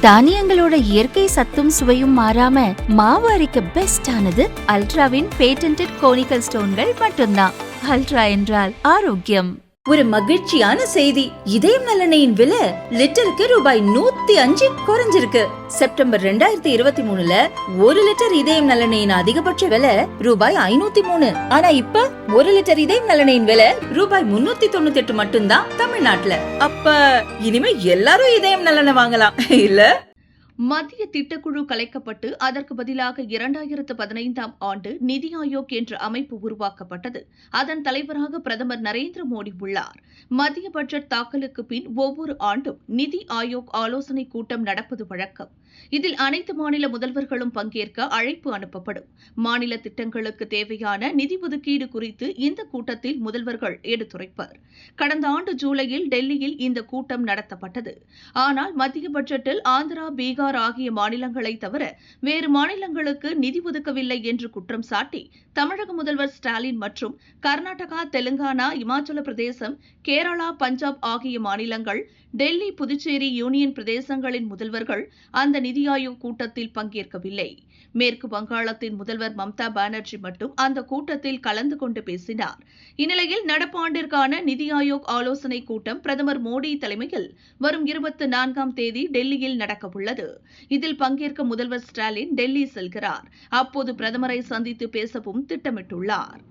தானியங்களோட இயற்கை சத்தும் சுவையும் மாறாம மாவு அரைக்க பெஸ்ட் ஆனது அல்ட்ராவின் பேட்டன்டட் கோனிக்கல் ஸ்டோன்கள் மட்டும்தான். அல்ட்ரா என்றால் ஆரோக்கியம். ஒரு மகிழ்ச்சியான செய்தி. இதயம் நல்லெண்ணெயின் விலை லிட்டருக்கு ரூபாய் 105 குறைஞ்சிருக்கு. செப்டம்பர் 2023ல 1 லிட்டர் இதயம் நல்லெண்ணெயின் அதிகபட்ச விலை ரூபாய் 503. ஆனா இப்ப 1 லிட்டர் இதயம் நல்லெண்ணெயின் விலை ரூபாய் 398 மட்டும்தான் தமிழ்நாட்டுல. அப்ப இனிமே எல்லாரும் இதயம் நல்லெண்ணெய் வாங்கலாம் இல்ல? மத்திய திட்டக்குழு கலைக்கப்பட்டு அதற்கு பதிலாக 2015ஆம் ஆண்டு நிதி ஆயோக் என்ற அமைப்பு உருவாக்கப்பட்டது. அதன் தலைவராக பிரதமர் நரேந்திர மோடி உள்ளார். மத்திய பட்ஜெட் தாக்கலுக்கு பின் ஒவ்வொரு ஆண்டும் நிதி ஆயோக் ஆலோசனை கூட்டம் நடப்பது வழக்கம். இதில் அனைத்து மாநில முதல்வர்களும் பங்கேற்க அழைப்பு அனுப்பப்படும். மாநில திட்டங்களுக்கு தேவையான நிதி ஒதுக்கீடு குறித்து இந்த கூட்டத்தில் முதல்வர்கள் எடுத்துரைப்பர். கடந்த ஆண்டு ஜூலையில் டெல்லியில் இந்த கூட்டம் நடத்தப்பட்டது. ஆனால் மத்திய பட்ஜெட்டில் ஆந்திரா, பீகார் ஆகிய மாநிலங்களை தவிர வேறு மாநிலங்களுக்கு நிதி ஒதுக்கவில்லை என்று குற்றம் சாட்டி தமிழக முதல்வர் ஸ்டாலின் மற்றும் கர்நாடகா, தெலுங்கானா, இமாச்சல பிரதேசம், கேரளா, பஞ்சாப் ஆகிய மாநிலங்கள், டெல்லி, புதுச்சேரி யூனியன் பிரதேசங்களின் முதல்வர்கள் அந்த நிதி ஆயோக் கூட்டத்தில் பங்கேற்கவில்லை. மேற்கு வங்காளத்தின் முதல்வர் மம்தா பானர்ஜி மட்டும் அந்த கூட்டத்தில் கலந்து கொண்டு பேசினார். இந்நிலையில் நடப்பாண்டிற்கான நிதி ஆயோக் ஆலோசனை கூட்டம் பிரதமர் மோடி தலைமையில் வரும் 24ஆம் தேதி டெல்லியில் நடக்கவுள்ளது. இதில் பங்கேற்க முதல்வர் ஸ்டாலின் டெல்லி செல்கிறார். அப்போது பிரதமரை சந்தித்து பேசவும் திட்டமிட்டுள்ளார்.